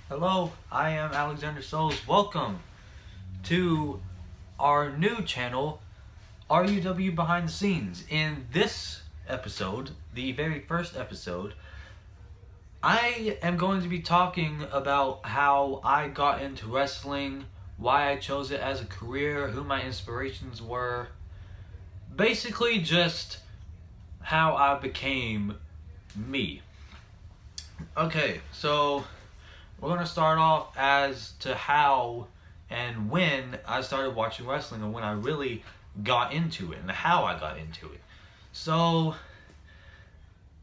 Hello, I am Alexander Souls. Welcome to our new channel, RUW Behind the Scenes. In this episode, the very first episode, I am going to be talking about how I got into wrestling, why I chose it as a career, who my inspirations were. Basically, just how I became me. Okay, so we're going to start off as to how and when I started watching wrestling and when I really got into it and how I got into it. So,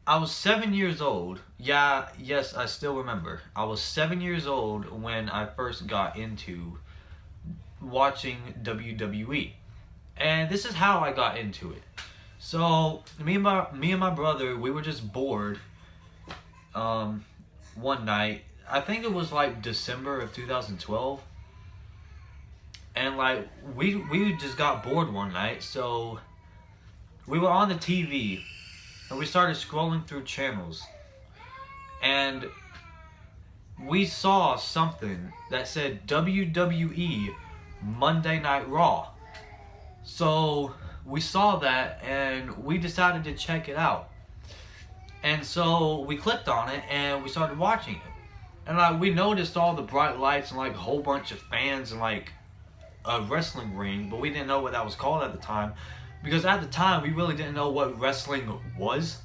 I was 7 years old. Yeah, yes, I still remember. I was 7 years old when I first got into watching WWE. And this is how I got into it. So, me and my brother, we were just bored one night. I think it was like December of 2012, and like we just got bored one night, so we were on the TV and we started scrolling through channels, and we saw something that said WWE Monday Night Raw. So we saw that and we decided to check it out. And so we clicked on it and we started watching it. And like we noticed all the bright lights and like a whole bunch of fans and like a wrestling ring, but we didn't know what that was called at the time. Because at the time we really didn't know what wrestling was.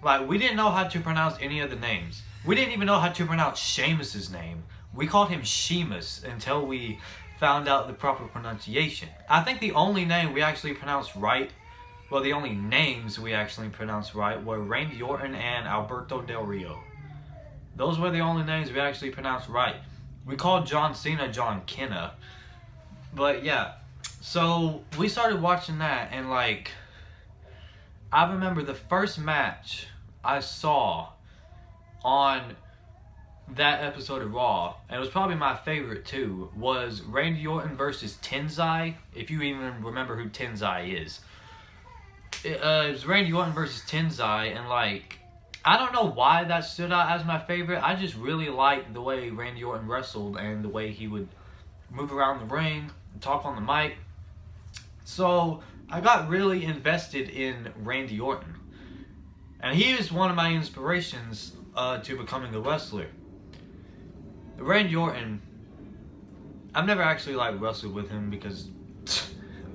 Like we didn't know how to pronounce any of the names. We didn't even know how to pronounce Sheamus's name. We called him Sheamus until we found out the proper pronunciation. I think the only name we actually pronounced right, well, the only names we actually pronounced right were Randy Orton and Alberto Del Rio. Those were the only names we actually pronounced right. We called John Cena John Cena. But yeah, so we started watching that, and like, I remember the first match I saw on that episode of Raw, and it was probably my favorite too, was Randy Orton versus Tenzai, if you even remember who Tenzai is. It was Randy Orton versus Tenzai, and like, I don't know why that stood out as my favorite. I just really liked the way Randy Orton wrestled and the way he would move around the ring and talk on the mic. So I got really invested in Randy Orton. And he is one of my inspirations to becoming a wrestler. Randy Orton, I've never actually like wrestled with him because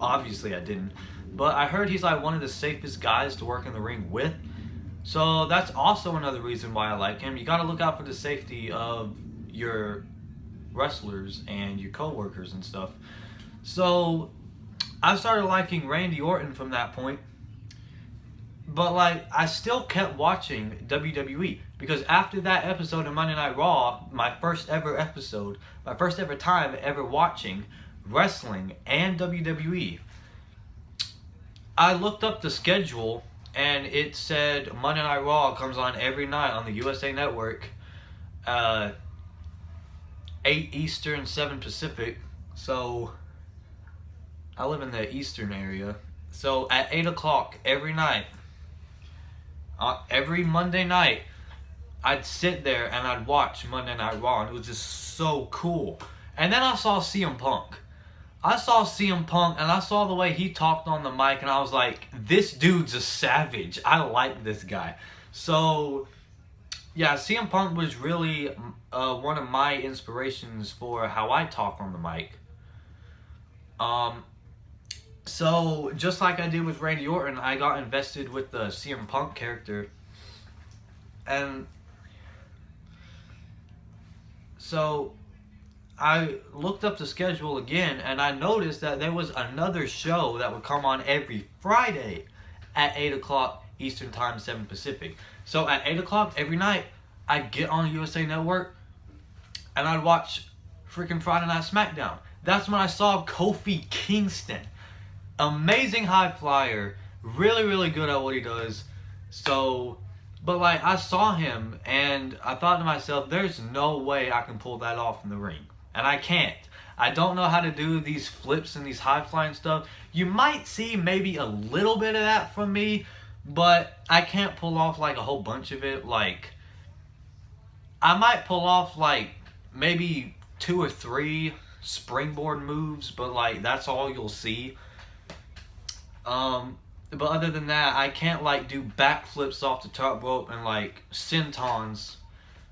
obviously I didn't. But I heard he's like one of the safest guys to work in the ring with. So that's also another reason why I like him. You got to look out for the safety of your wrestlers and your co-workers and stuff. So I started liking Randy Orton from that point. But like, I still kept watching WWE because after that episode of Monday Night Raw, my first ever episode, my first ever time ever watching wrestling and WWE, I looked up the schedule and it said Monday Night Raw comes on every night on the USA Network, 8 Eastern, 7 Pacific. So I live in the Eastern area. So at 8 o'clock every night, every Monday night, I'd sit there and I'd watch Monday Night Raw, and it was just so cool. And then I saw CM Punk. I saw CM Punk and I saw the way he talked on the mic, and I was like, this dude's a savage. I like this guy. So, yeah, CM Punk was really one of my inspirations for how I talk on the mic. So, just like I did with Randy Orton, I got invested with the CM Punk character. And so I looked up the schedule again, and I noticed that there was another show that would come on every Friday at 8 o'clock Eastern Time, 7 Pacific. So at 8 o'clock every night, I'd get on USA Network, and I'd watch freaking Friday Night SmackDown. That's when I saw Kofi Kingston. Amazing high flyer. Really, really good at what he does. So, but like, I saw him, and I thought to myself, there's no way I can pull that off in the ring. And I can't. I don't know how to do these flips and these high flying stuff. You might see maybe a little bit of that from me, but I can't pull off like a whole bunch of it. Like, I might pull off like maybe 2 or 3 springboard moves, but like that's all you'll see. But other than that, I can't like do backflips off the top rope and like sentons.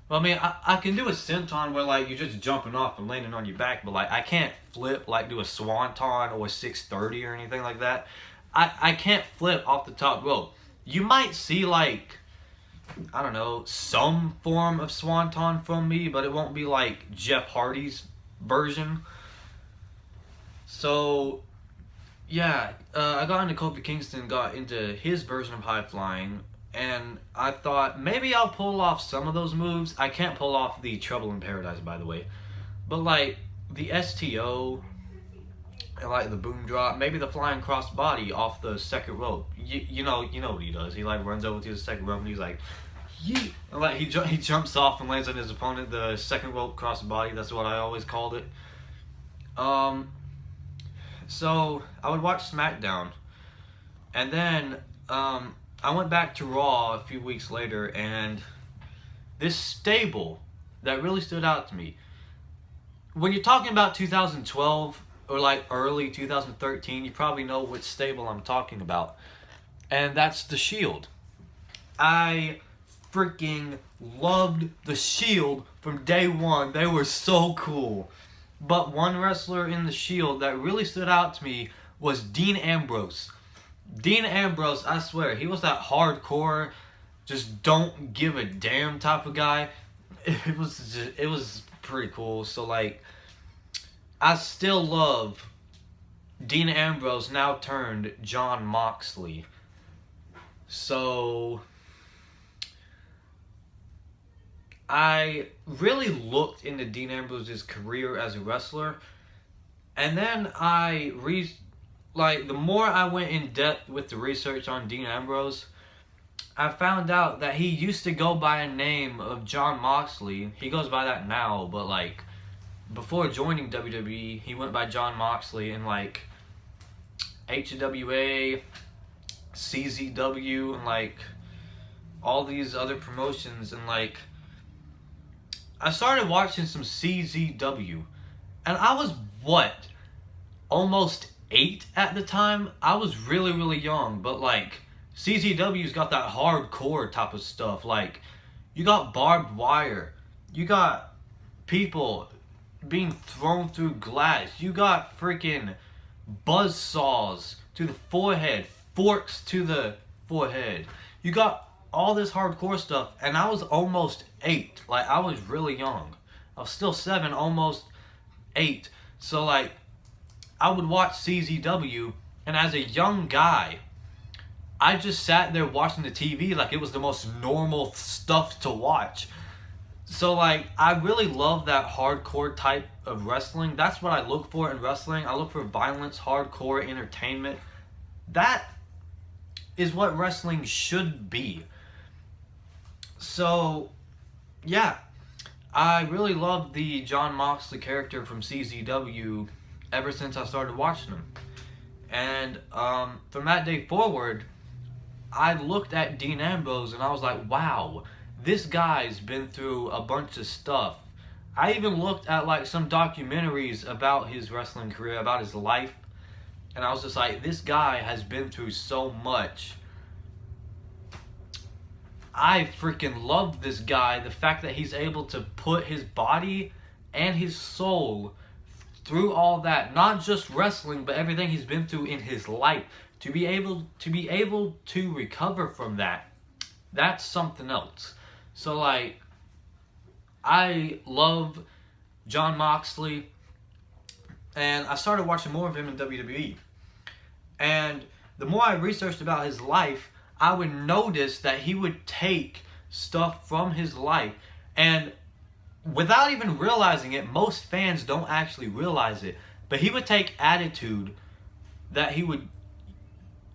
Well, I mean, I can do a senton where like you're just jumping off and landing on your back, but like I can't flip like do a swanton or a 630 or anything like that. I can't flip off the top rope. You might see like, I don't know, some form of swanton from me, but it won't be like Jeff Hardy's version. So yeah, I got into Kofi Kingston, got into his version of high flying, and I thought maybe I'll pull off some of those moves. I can't pull off the Trouble in Paradise, by the way, but like the STO and like the boom drop, maybe the flying cross body off the second rope. You know what he does. He like runs over to the second rope and he's like, yeet, and like he jumps off and lands on his opponent. The second rope cross body. That's what I always called it. So I would watch SmackDown, and then I went back to Raw a few weeks later, and this stable that really stood out to me. When you're talking about 2012 or like early 2013, you probably know which stable I'm talking about, and that's the Shield. I freaking loved the Shield from day one. They were so cool. But one wrestler in the Shield that really stood out to me was Dean Ambrose. Dean Ambrose, I swear, he was that hardcore, just don't give a damn type of guy. It was pretty cool. So like, I still love Dean Ambrose, now turned Jon Moxley. So I really looked into Dean Ambrose's career as a wrestler, and then the more I went in depth with the research on Dean Ambrose, I found out that he used to go by a name of Jon Moxley. He goes by that now, but like before joining WWE, he went by Jon Moxley in like HWA, CZW, and like all these other promotions, and like I started watching some CZW, and I was almost 8 at the time. I was really, really young, but like CZW's got that hardcore type of stuff. Like, you got barbed wire, you got people being thrown through glass, you got freaking buzz saws to the forehead, forks to the forehead. You got all this hardcore stuff, and I was almost 8. Like, I was really young. I was still 7, almost 8. So like, I would watch CZW, and as a young guy, I just sat there watching the TV like it was the most normal stuff to watch. So like, I really love that hardcore type of wrestling. That's what I look for in wrestling. I look for violence, hardcore entertainment. That is what wrestling should be. So yeah, I really loved the Jon Moxley character from CZW ever since I started watching him. And from that day forward, I looked at Dean Ambrose and I was like, wow, this guy's been through a bunch of stuff. I even looked at like some documentaries about his wrestling career, about his life, and I was just like, this guy has been through so much. I freaking love this guy. The fact that he's able to put his body and his soul through all that, not just wrestling, but everything he's been through in his life, to be able to recover from that, that's something else. So like, I love Jon Moxley, and I started watching more of him in WWE. And the more I researched about his life, I would notice that he would take stuff from his life, and without even realizing it, most fans don't actually realize it, but he would take attitude that he would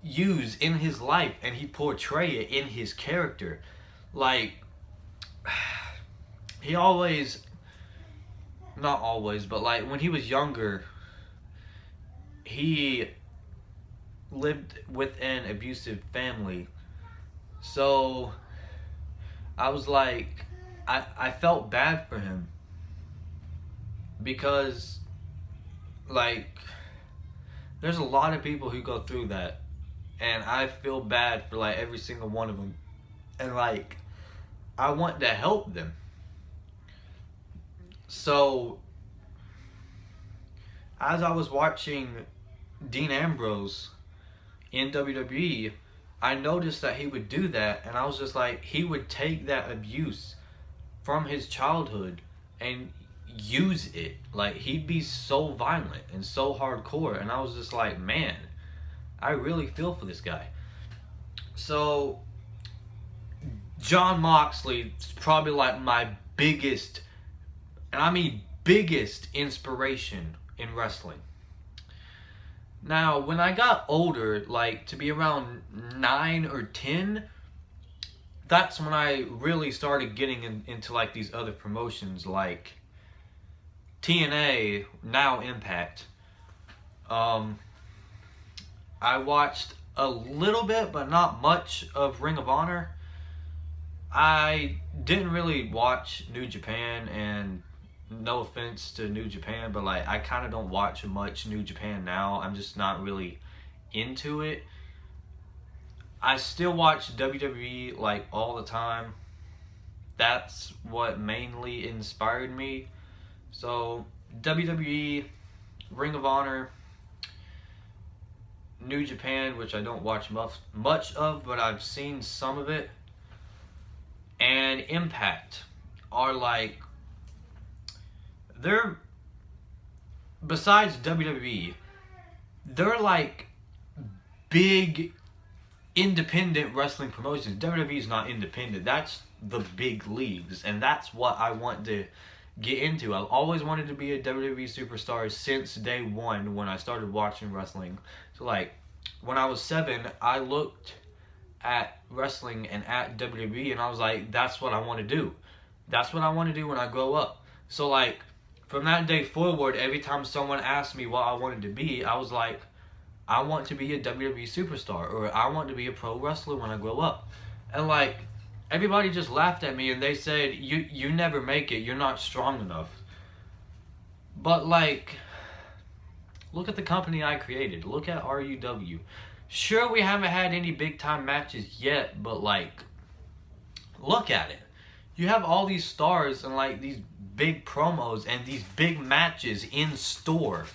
use in his life and he'd portray it in his character. Like, he always, not always, but like when he was younger, he lived with an abusive family. So I was like, I felt bad for him because, like, there's a lot of people who go through that, and I feel bad for like every single one of them, and like I want to help them. So as I was watching Dean Ambrose in WWE, I noticed that he would do that, and I was just like, he would take that abuse from his childhood and use it. Like, he'd be so violent and so hardcore, and I was just like, man, I really feel for this guy. So Jon Moxley is probably like my biggest, and I mean biggest, inspiration in wrestling. Now, when I got older, like to be around 9 or 10, that's when I really started getting into like these other promotions like TNA, now Impact. I watched a little bit, but not much of Ring of Honor. I didn't really watch New Japan, and no offense to New Japan, but like I kind of don't watch much New Japan now. I'm just not really into it. I still watch WWE like all the time. That's what mainly inspired me. So WWE, Ring of Honor, New Japan, which I don't watch much of, but I've seen some of it, and Impact are like, they're, besides WWE, they're like big independent wrestling promotions. WWE is not independent. That's the big leagues, and that's what I want to get into. I've always wanted to be a WWE superstar since day one when I started watching wrestling. So like when I was 7, I looked at wrestling and at WWE, and I was like, that's what I want to do. That's what I want to do when I grow up. So like from that day forward, every time someone asked me what I wanted to be, I was like, I want to be a WWE superstar, or I want to be a pro wrestler when I grow up. And like everybody just laughed at me and they said, you never make it, you're not strong enough. But like, look at the company I created. Look at RUW. Sure, we haven't had any big time matches yet, but like, look at it. You have all these stars and like these big promos and these big matches in store.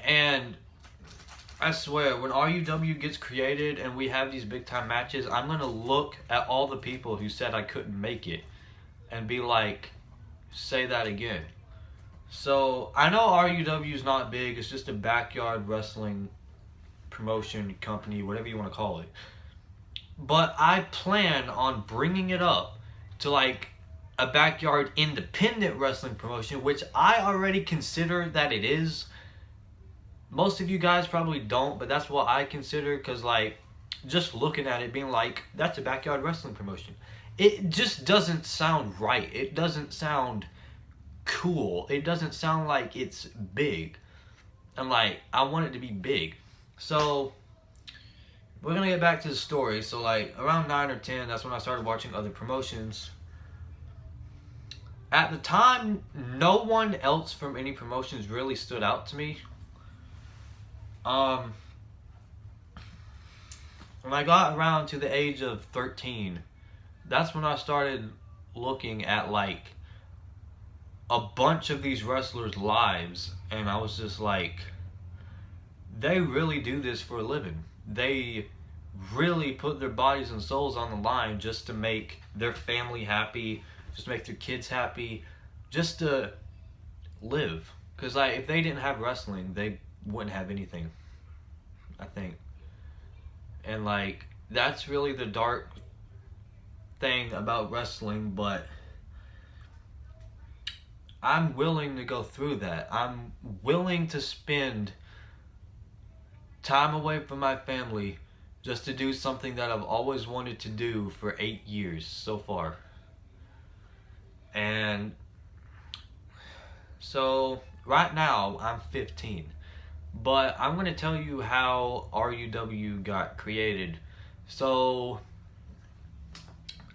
And I swear, when RUW gets created and we have these big time matches, I'm going to look at all the people who said I couldn't make it and be like, say that again. So, I know RUW is not big, it's just a backyard wrestling promotion company, whatever you want to call it. But I plan on bringing it up to like a backyard independent wrestling promotion, which I already consider that it is. Most of you guys probably don't, but that's what I consider, because like just looking at it being like, that's a backyard wrestling promotion, it just doesn't sound right. It doesn't sound cool. It doesn't sound like it's big. And like, I want it to be big. So we're gonna get back to the story. So like around 9 or 10, that's when I started watching other promotions. At the time, no one else from any promotions really stood out to me. When I got around to the age of 13, that's when I started looking at like a bunch of these wrestlers' lives, and I was just like, they really do this for a living. They really put their bodies and souls on the line just to make their family happy, just to make their kids happy, just to live. Because like, if they didn't have wrestling, they wouldn't have anything, I think. And like, that's really the dark thing about wrestling, but I'm willing to go through that. I'm willing to spend time away from my family just to do something that I've always wanted to do for 8 years so far. And so right now I'm 15, but I'm going to tell you how RUW got created. So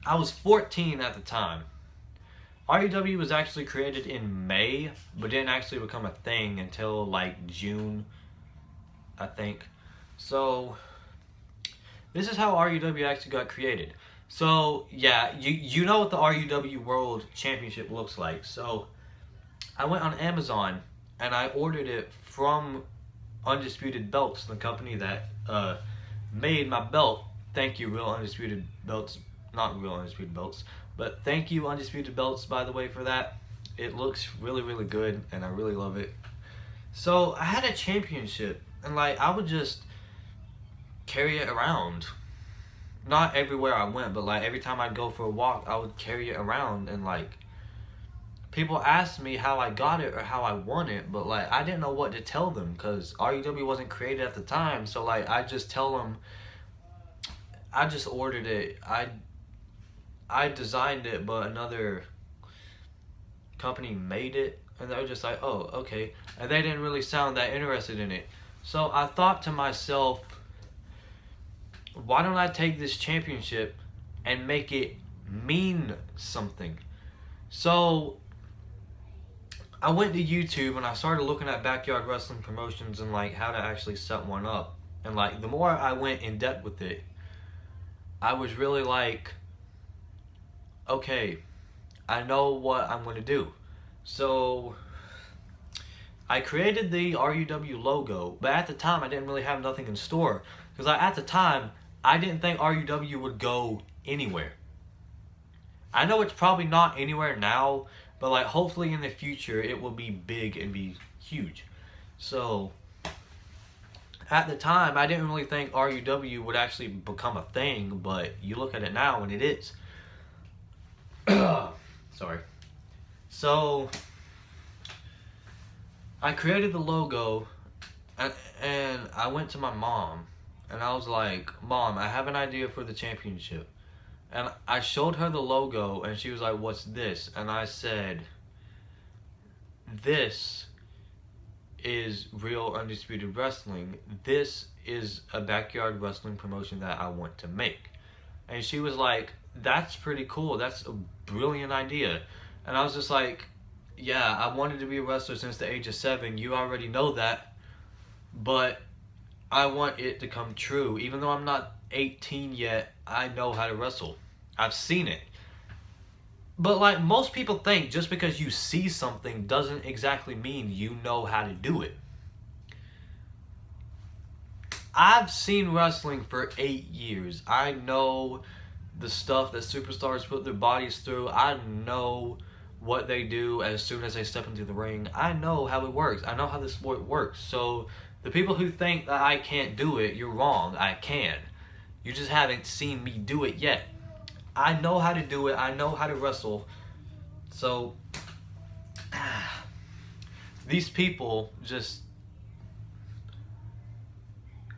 I was 14 at the time, RUW was actually created in May, but didn't actually become a thing until like June, I think. So this is how RUW actually got created. So yeah, you know what the RUW World Championship looks like. So I went on Amazon and I ordered it from Undisputed Belts, the company that made my belt. Thank you, Real Undisputed Belts. Not Real Undisputed Belts, but thank you, Undisputed Belts, by the way, for that. It looks really, really good, and I really love it. So I had a championship, and like I would just carry it around. Not everywhere I went, but like every time I'd go for a walk, I would carry it around, and like people asked me how I got it or how I won it, but like I didn't know what to tell them because RUW wasn't created at the time. So like I just tell them I just ordered it. I designed it, but another company made it, and they were just like, oh, okay, and they didn't really sound that interested in it. So I thought to myself, why don't I take this championship and make it mean something? So I went to YouTube and I started looking at backyard wrestling promotions and like how to actually set one up. And like the more I went in depth with it, I was really like, okay, I know what I'm going to do. So I created the RUW logo, but at the time I didn't really have nothing in store because at the time I didn't think RUW would go anywhere. I know it's probably not anywhere now, but like hopefully in the future it will be big and be huge. So at the time I didn't really think RUW would actually become a thing, but you look at it now and it is. Sorry. So I created the logo and I went to my mom and I was like, Mom, I have an idea for the championship. And I showed her the logo and she was like, what's this? And I said, this is Real Undisputed Wrestling. This is a backyard wrestling promotion that I want to make. And she was like, that's pretty cool. That's a brilliant idea. And I was just like, yeah, I wanted to be a wrestler since the age of 7. You already know that. But I want it to come true. Even though I'm not 18 yet, I know how to wrestle. I've seen it. But like most people think just because you see something doesn't exactly mean you know how to do it. I've seen wrestling for 8 years. I know the stuff that superstars put their bodies through. I know what they do as soon as they step into the ring. I know how it works. I know how this sport works. So the people who think that I can't do it, you're wrong. I can. You just haven't seen me do it yet. I know how to do it. I know how to wrestle. So these people just,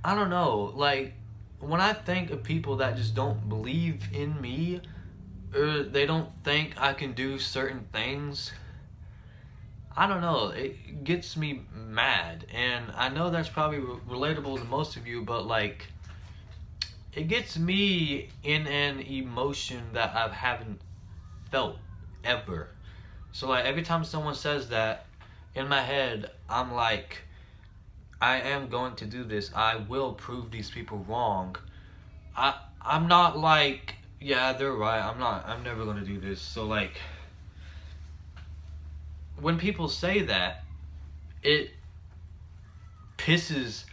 I don't know, like when I think of people that just don't believe in me or they don't think I can do certain things, I don't know, it gets me mad. And I know that's probably relatable to most of you, but like it gets me in an emotion that I haven't felt ever. So like every time someone says that, in my head I'm like, I am going to do this. I will prove these people wrong. I'm not like, yeah, they're right. I'm never going to do this. So like when people say that, it pisses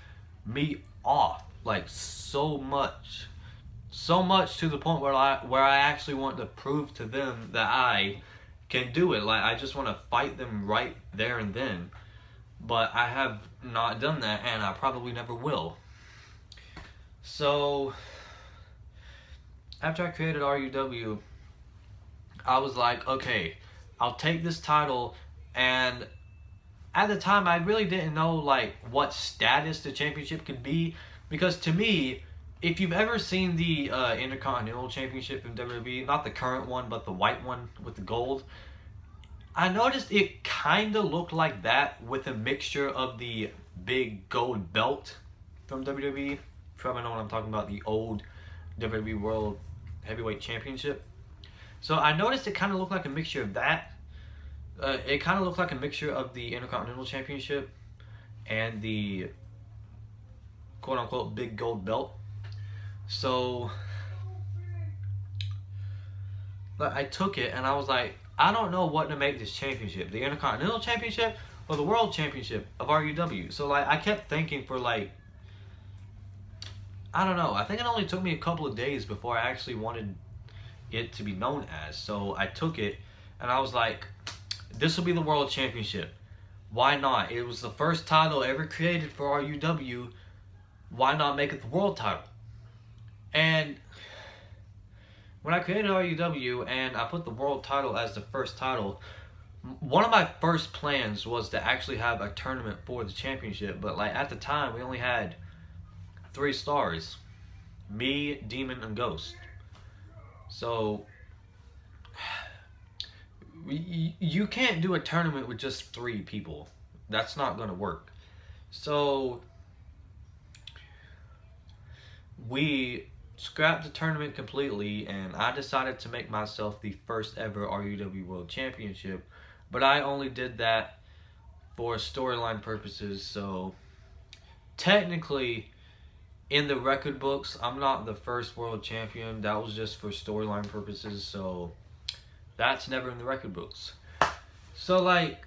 me off like so much to the point where I actually want to prove to them that I can do it. Like I just want to fight them right there and then. But I have not done that, and I probably never will. So after I created RUW, I was like, okay, I'll take this title. And at the time I really didn't know like what status the championship could be, because to me, if you've ever seen the Intercontinental Championship in WWE, not the current one but the white one with the gold, I noticed it kind of looked like that with a mixture of the big gold belt from WWE. If you probably know what I'm talking about, the old WWE World Heavyweight Championship. So I noticed it kind of looked like a mixture of that. It kind of looked like a mixture of the Intercontinental Championship and the quote unquote big gold belt. So I took it and I was like, I don't know what to make this championship, the Intercontinental Championship or the World Championship of RUW. So like I kept thinking for like, I don't know. I think it only took me a couple of days before I actually wanted it to be known as. So I took it and I was like, this will be the World Championship. Why not? It was the first title ever created for RUW. Why not make it the world title? And when I created RUW and I put the world title as the first title, one of my first plans was to actually have a tournament for the championship. But like at the time, we only had 3 stars: me, Demon, and Ghost. So you can't do a tournament with just 3 people. That's not going to work. So we scrapped the tournament completely, and I decided to make myself the first ever RUW World Championship. But I only did that for storyline purposes. So technically, in the record books, I'm not the first world champion. That was just for storyline purposes. So that's never in the record books. So like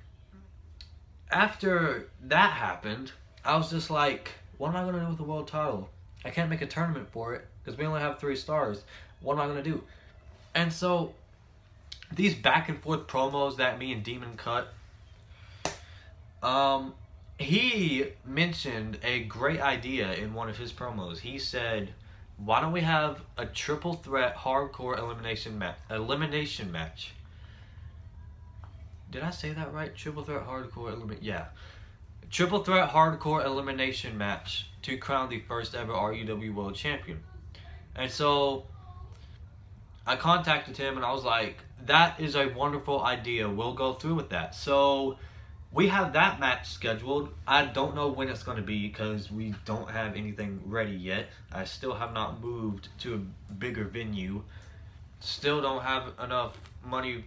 after that happened, I was just like, what am I going to do with the world title? I can't make a tournament for it because we only have 3 stars. What am I going to do? And so these back and forth promos that me and Demon cut, he mentioned a great idea in one of his promos. He said, why don't we have a triple threat hardcore elimination match? Did I say that right? Triple threat hardcore elimination. Yeah. Triple threat hardcore elimination match to crown the first ever RUW World Champion. And so I contacted him and I was like, that is a wonderful idea. We'll go through with that. So we have that match scheduled. I don't know when it's going to be because we don't have anything ready yet. I still have not moved to a bigger venue. Still don't have enough money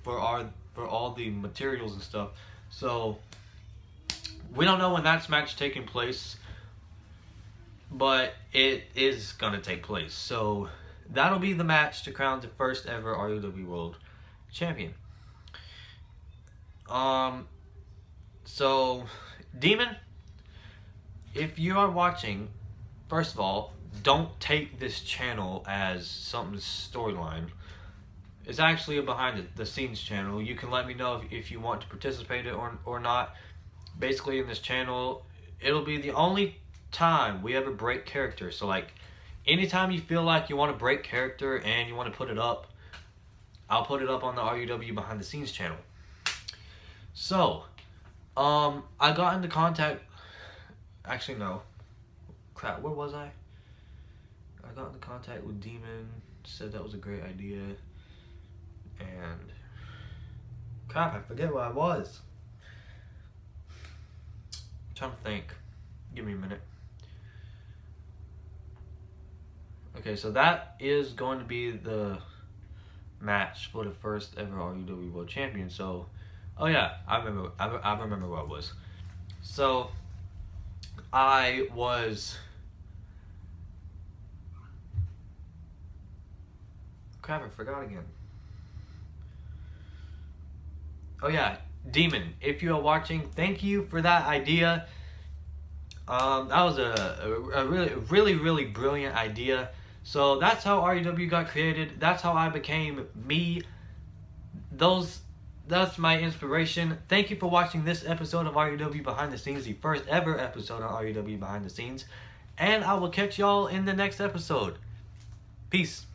for all the materials and stuff. So we don't know when that's match taking place, but it is going to take place. So that'll be the match to crown the first ever RUW World Champion. So, Demon, if you are watching, first of all, don't take this channel as something's storyline. It's actually a behind the scenes channel. You can let me know if you want to participate or not. Basically, in this channel, it'll be the only time we ever break character. So, like, anytime you feel like you want to break character and you want to put it up, I'll put it up on the RUW behind the scenes channel. So, I got into contact. Actually, no. Crap, where was I? I got into contact with Demon, said that was a great idea, and crap, I forget where I was. I'm trying to think. Give me a minute. Okay, so that is going to be the match for the first ever RUW World Champion. So, oh yeah, I remember where I was. So, I was... Crap, I forgot again. Oh yeah, Demon, if you are watching, thank you for that idea. That was a really brilliant idea. So that's how RUW got created. That's how I became me. That's my inspiration. Thank you for watching this episode of RUW Behind the Scenes, the first ever episode on RUW Behind the Scenes. And I will catch y'all in the next episode. Peace.